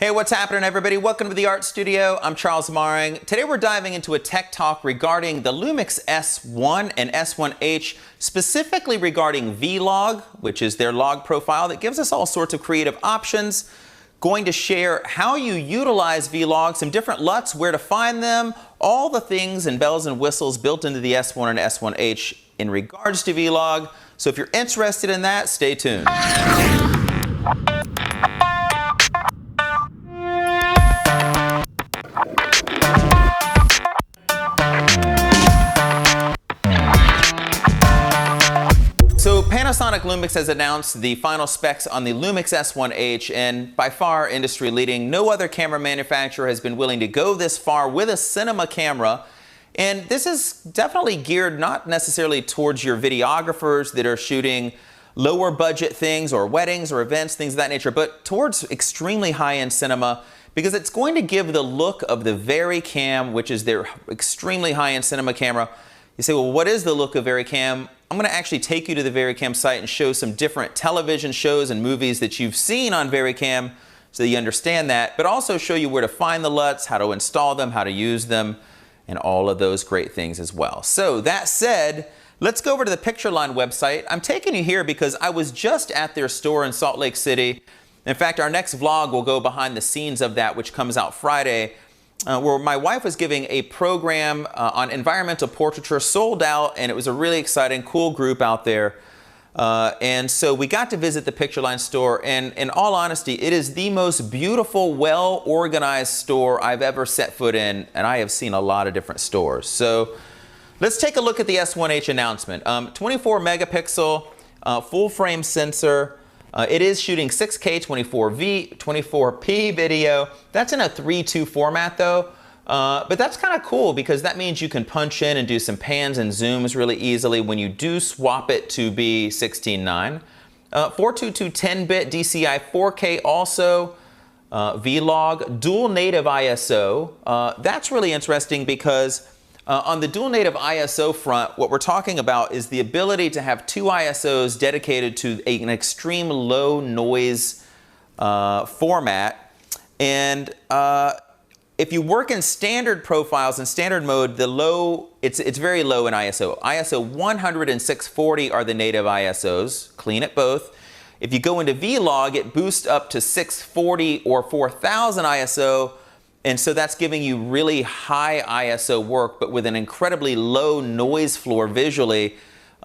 Hey, what's happening, everybody? Welcome to the Art Studio. I'm Charles Maring. Today we're diving into a tech talk regarding the Lumix S1 and S1H, specifically regarding V-Log, which is their log profile that gives us all sorts of creative options. Going to share how you utilize V-Log, some different LUTs, where to find them, all the things and bells and whistles built into the S1 and S1H in regards to V-Log. So if you're interested in that, stay tuned. So Panasonic Lumix has announced the final specs on the Lumix S1H, and by far industry leading. No other camera manufacturer has been willing to go this far with a cinema camera. And this is definitely geared not necessarily towards your videographers that are shooting lower budget things or weddings or events, things of that nature, but towards extremely high-end cinema, because it's going to give the look of the Varicam, which is their extremely high-end cinema camera. You say, well, what is the look of Varicam? I'm going to actually take you to the Varicam site and show some different television shows and movies that you've seen on Varicam so that you understand that, but also show you where to find the LUTs, how to install them, how to use them, and all of those great things as well. So that said, let's go over to the Pictureline website. I'm taking you here because I was just at their store in Salt Lake City. In fact, our next vlog will go behind the scenes of that, which comes out Friday, where my wife was giving a program on environmental portraiture, sold out, and it was a really exciting, cool group out there. And so we got to visit the Pictureline store, and in all honesty, it is the most beautiful, well-organized store I've ever set foot in, and I have seen a lot of different stores. So let's take a look at the S1H announcement. 24 megapixel, full-frame sensor. It is shooting 6K 24p video. That's in a 3:2 format though, but that's kind of cool because that means you can punch in and do some pans and zooms really easily when you do swap it to be 16:9. 422 10-bit DCI 4K also, V-Log, dual native ISO. That's really interesting because on the dual native ISO front, what we're talking about is the ability to have two ISOs dedicated to an extreme low noise format. And if you work in standard profiles and standard mode, it's very low in ISO. ISO 100 and 640 are the native ISOs, clean at both. If you go into V-Log, it boosts up to 640 or 4000 ISO. And so that's giving you really high ISO work, but with an incredibly low noise floor visually.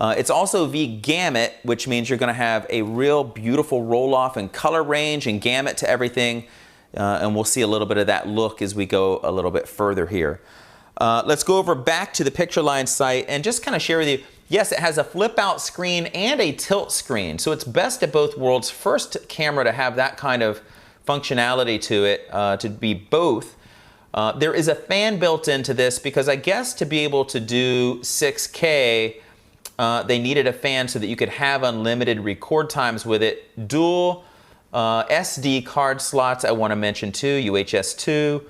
It's also V-gamut, which means you're going to have a real beautiful roll-off and color range and gamut to everything. And we'll see a little bit of that look as we go a little bit further here. Let's go over back to the Pictureline site and just kind of share with you, yes, it has a flip-out screen and a tilt screen. So it's best of both worlds. First camera to have that kind of functionality to it, to be both. There is a fan built into this because I guess to be able to do 6K, they needed a fan so that you could have unlimited record times with it. Dual SD card slots I want to mention too, UHS 2.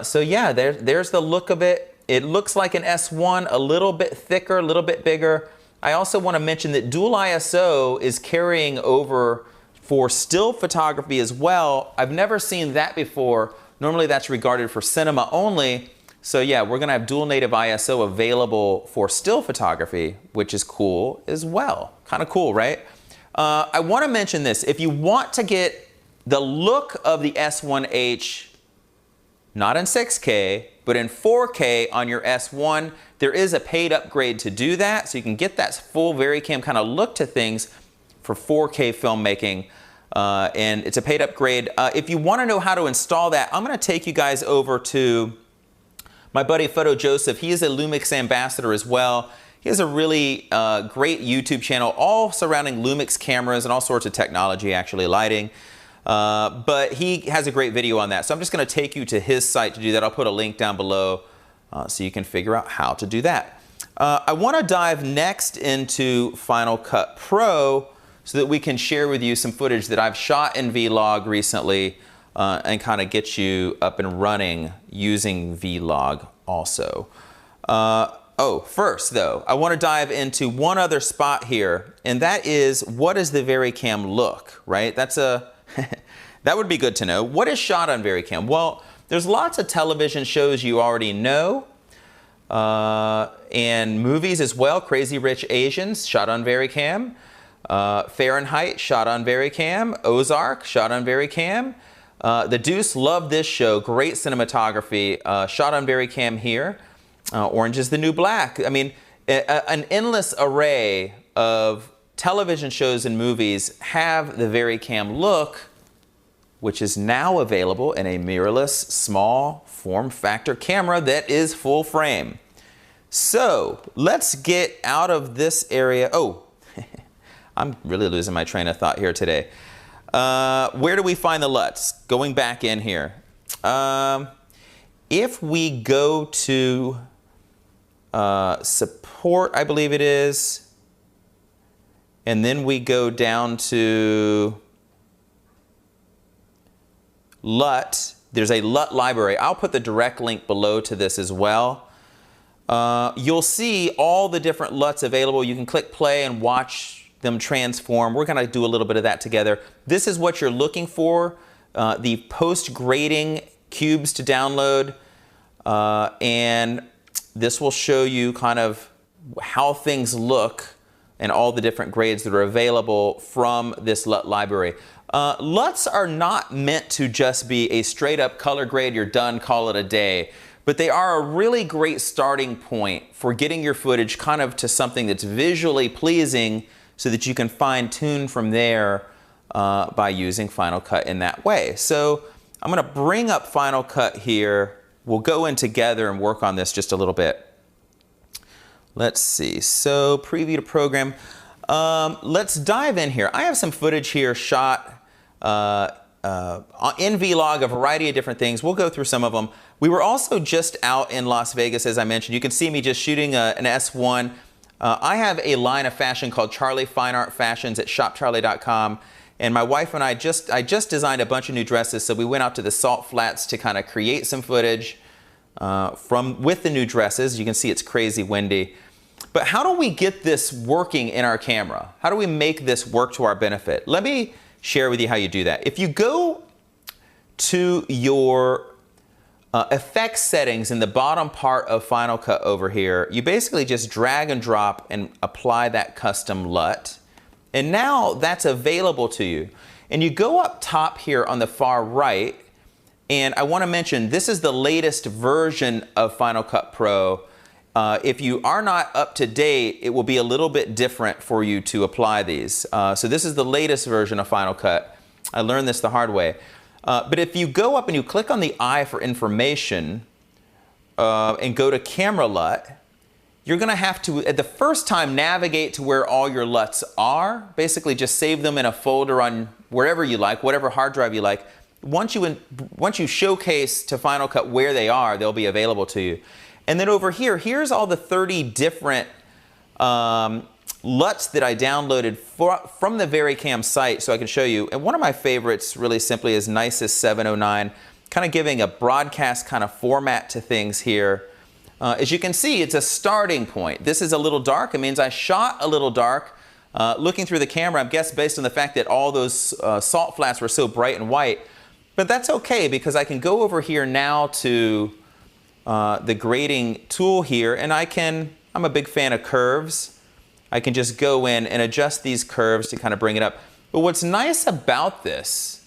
So yeah, there's the look of it. It looks like an S1, a little bit thicker, a little bit bigger. I also want to mention that dual ISO is carrying over for still photography as well. I've never seen that before. Normally that's regarded for cinema only. So yeah, we're gonna have dual native ISO available for still photography, which is cool as well. Kind of cool, right? I wanna mention this. If you want to get the look of the S1H, not in 6K, but in 4K on your S1, there is a paid upgrade to do that. So you can get that full Varicam kind of look to things for 4K filmmaking, and it's a paid upgrade. If you want to know how to install that, I'm going to take you guys over to my buddy PhotoJosephs. He is a Lumix ambassador as well. He has a really great YouTube channel, all surrounding Lumix cameras and all sorts of technology, actually lighting. But he has a great video on that. So I'm just going to take you to his site to do that. I'll put a link down below so you can figure out how to do that. I want to dive next into Final Cut Pro, so that we can share with you some footage that I've shot in V-Log recently and kind of get you up and running using V-Log also. First though, I want to dive into one other spot here, and that is, what does the Varicam look, right? That's That would be good to know. What is shot on Varicam? Well, there's lots of television shows you already know, and movies as well. Crazy Rich Asians, shot on Varicam. Fahrenheit, shot on Varicam. Ozark, shot on Varicam. The Deuce, loved this show. Great cinematography, shot on Varicam here. Orange is the New Black. I mean, an endless array of television shows and movies have the Varicam look, which is now available in a mirrorless, small form factor camera that is full frame. So let's get out of this area. Oh, I'm really losing my train of thought here today. Where do we find the Luts? Going back in here. If we go to support, I believe it is, and then we go down to LUT, there's a LUT library. I'll put the direct link below to this as well. You'll see all the different LUTs available. You can click play and watch them transform. We're going to do a little bit of that together. This is what you're looking for, the post-grading cubes to download, and this will show you kind of how things look and all the different grades that are available from this LUT library. LUTs are not meant to just be a straight up color grade, you're done, call it a day. But they are a really great starting point for getting your footage kind of to something that's visually pleasing so that you can fine tune from there by using Final Cut in that way. So I'm going to bring up Final Cut here. We'll go in together and work on this just a little bit. Let's see. So preview to program. Let's dive in here. I have some footage here shot in V-Log, a variety of different things. We'll go through some of them. We were also just out in Las Vegas, as I mentioned. You can see me just shooting an S1. I have a line of fashion called Charlie Fine Art Fashions at shopcharlie.com. And my wife and I just designed a bunch of new dresses. So we went out to the Salt Flats to kind of create some footage with the new dresses. You can see it's crazy windy. But how do we get this working in our camera? How do we make this work to our benefit? Let me share with you how you do that. If you go to your effects settings in the bottom part of Final Cut over here, you basically just drag and drop and apply that custom LUT. And now that's available to you. And you go up top here on the far right, and I want to mention this is the latest version of Final Cut Pro. If you are not up to date, it will be a little bit different for you to apply these. So this is the latest version of Final Cut. I learned this the hard way. But if you go up and you click on the eye for information and go to Camera LUT, you're going to have to, at the first time, navigate to where all your LUTs are. Basically, just save them in a folder on wherever you like, whatever hard drive you like. Once you showcase to Final Cut where they are, they'll be available to you. And then over here, here's all the 30 different LUTs that I downloaded from the Varicam site so I can show you. And one of my favorites, really simply, is Nisus 709, kind of giving a broadcast kind of format to things here. As you can see, it's a starting point. This is a little dark. It means I shot a little dark. Looking through the camera, I guess based on the fact that all those salt flats were so bright and white. But that's okay, because I can go over here now to the grading tool here, and I'm a big fan of curves. I can just go in and adjust these curves to kind of bring it up. But what's nice about this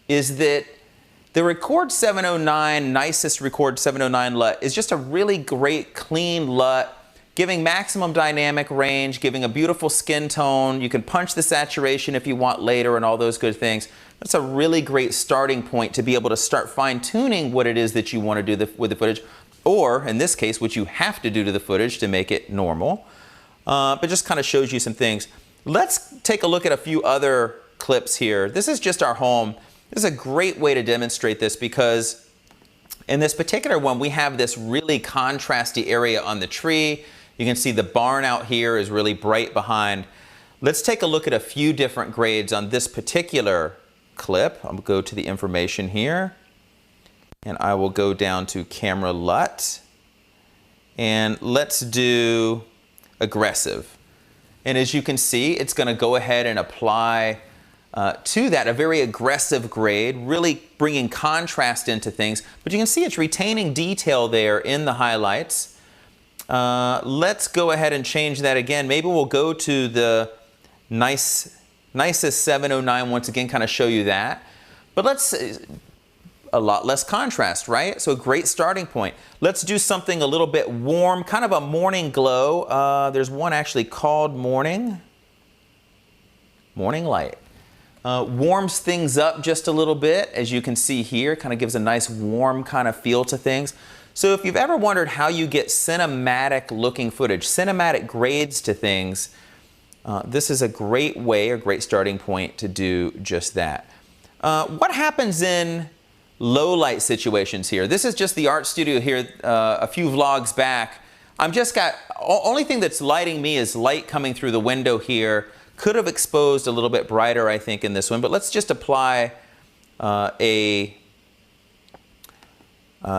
is that the Record 709, Nisus Record 709 LUT is just a really great, clean LUT, giving maximum dynamic range, giving a beautiful skin tone. You can punch the saturation if you want later and all those good things. That's a really great starting point to be able to start fine-tuning what it is that you want to do with the footage, or in this case, what you have to do to the footage to make it normal. But just kind of shows you some things. Let's take a look at a few other clips here. This is just our home. This is a great way to demonstrate this because in this particular one, we have this really contrasty area on the tree. You can see the barn out here is really bright behind. Let's take a look at a few different grades on this particular clip. I'll go to the information here, and I will go down to Camera LUT, and let's do aggressive. And as you can see, it's going to go ahead and apply to that, a very aggressive grade, really bringing contrast into things. But you can see it's retaining detail there in the highlights. Let's go ahead and change that again. Maybe we'll go to the nicest 709 once again, kind of show you that. But let's, a lot less contrast, right? So a great starting point. Let's do something a little bit warm, kind of a morning glow. There's one actually called Morning Light. Warms things up just a little bit, as you can see here, kind of gives a nice warm kind of feel to things. So if you've ever wondered how you get cinematic looking footage, cinematic grades to things, this is a great way, a great starting point to do just that. What happens in low light situations here? This is just the art studio here a few vlogs back. Only thing that's lighting me is light coming through the window here. Could have exposed a little bit brighter, I think, in this one, but let's just apply a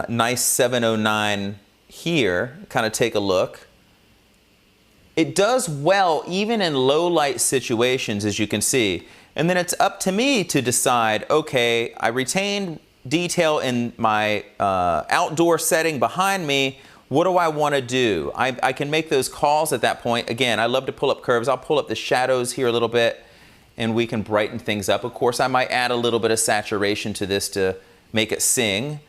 nice 709 here, kind of take a look. It does well even in low light situations, as you can see. And then it's up to me to decide, okay, I retained detail in my outdoor setting behind me. What do I want to do? I can make those calls at that point. Again, I love to pull up curves. I'll pull up the shadows here a little bit and we can brighten things up. Of course, I might add a little bit of saturation to this to make it sing.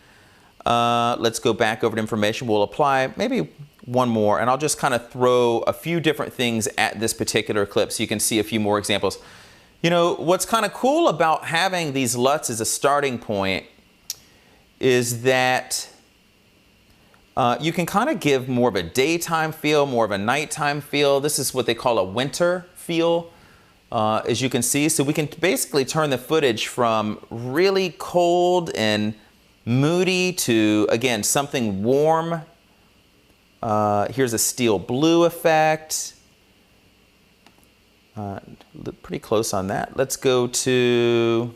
Let's go back over to information. We'll apply maybe one more, and I'll just kind of throw a few different things at this particular clip so you can see a few more examples. You know, what's kind of cool about having these LUTs as a starting point is that you can kind of give more of a daytime feel, more of a nighttime feel. This is what they call a winter feel, as you can see. So we can basically turn the footage from really cold and moody to, again, something warm. Here's a steel blue effect. Pretty close on that. Let's go to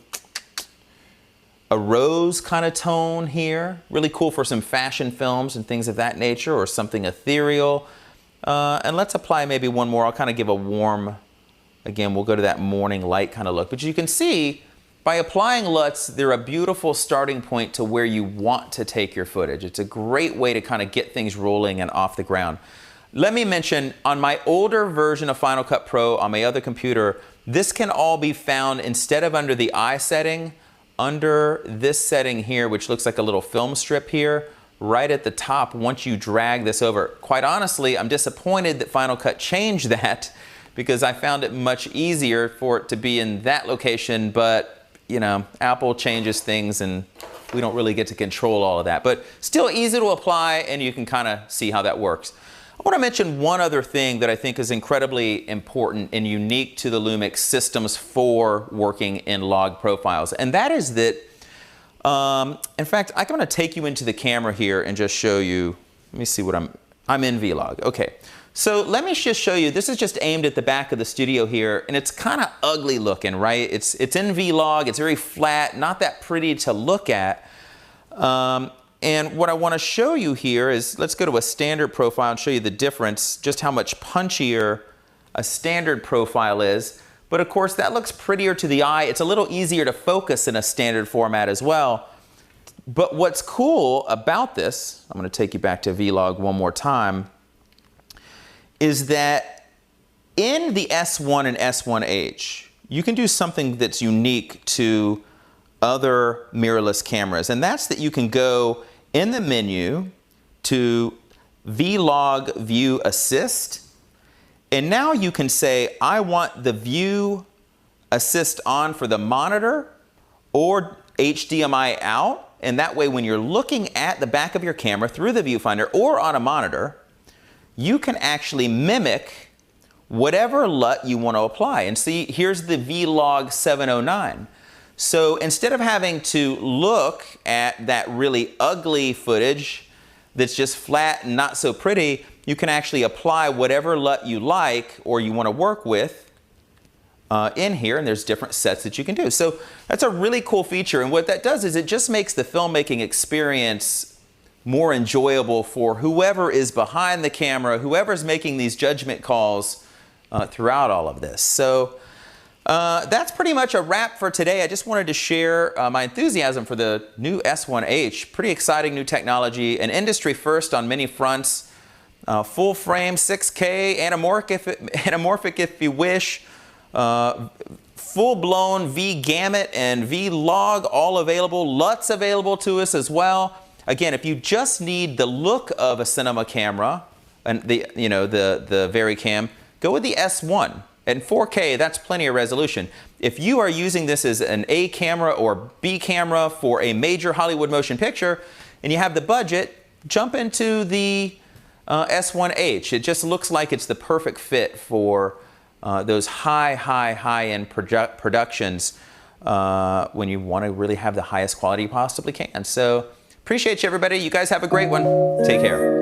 a rose kind of tone here. Really cool for some fashion films and things of that nature, or something ethereal. And let's apply maybe one more. I'll kind of give a warm, again, we'll go to that morning light kind of look. But you can see by applying LUTs, they're a beautiful starting point to where you want to take your footage. It's a great way to kind of get things rolling and off the ground. Let me mention, on my older version of Final Cut Pro on my other computer, this can all be found, instead of under the eye setting, under this setting here, which looks like a little film strip here, right at the top once you drag this over. Quite honestly, I'm disappointed that Final Cut changed that, because I found it much easier for it to be in that location, but you know, Apple changes things and we don't really get to control all of that. But still easy to apply, and you can kind of see how that works. I want to mention one other thing that I think is incredibly important and unique to the Lumix systems for working in log profiles. And that is that, in fact, I'm going to take you into the camera here and just show you. Let me see what I'm in V-Log. Okay. So let me just show you, this is just aimed at the back of the studio here, and it's kind of ugly looking, right? It's in V-Log, it's very flat, not that pretty to look at. And what I want to show you here is, let's go to a standard profile and show you the difference, just how much punchier a standard profile is. But of course, that looks prettier to the eye. It's a little easier to focus in a standard format as well. But what's cool about this, I'm going to take you back to V-Log one more time, is that in the S1 and S1H, you can do something that's unique to other mirrorless cameras. And that's that you can go in the menu to V-Log View Assist. And now you can say, I want the View Assist on for the monitor or HDMI out. And that way, when you're looking at the back of your camera through the viewfinder or on a monitor, you can actually mimic whatever LUT you want to apply. And see, here's the V-Log 709. So instead of having to look at that really ugly footage that's just flat and not so pretty, you can actually apply whatever LUT you like or you want to work with in here, and there's different sets that you can do. So that's a really cool feature, and what that does is it just makes the filmmaking experience more enjoyable for whoever is behind the camera, whoever's making these judgment calls throughout all of this. So That's pretty much a wrap for today. I just wanted to share my enthusiasm for the new S1H. Pretty exciting new technology, an industry first on many fronts. Full frame, 6K, anamorphic if you wish, full-blown V-Gamut and V-Log, all available. Luts available to us as well. Again, if you just need the look of a cinema camera and the Varicam, go with the S1. And 4K, that's plenty of resolution. If you are using this as an A camera or B camera for a major Hollywood motion picture and you have the budget, jump into the S1H. It just looks like it's the perfect fit for those high-end productions when you want to really have the highest quality you possibly can. So appreciate you, everybody. You guys have a great one. Take care.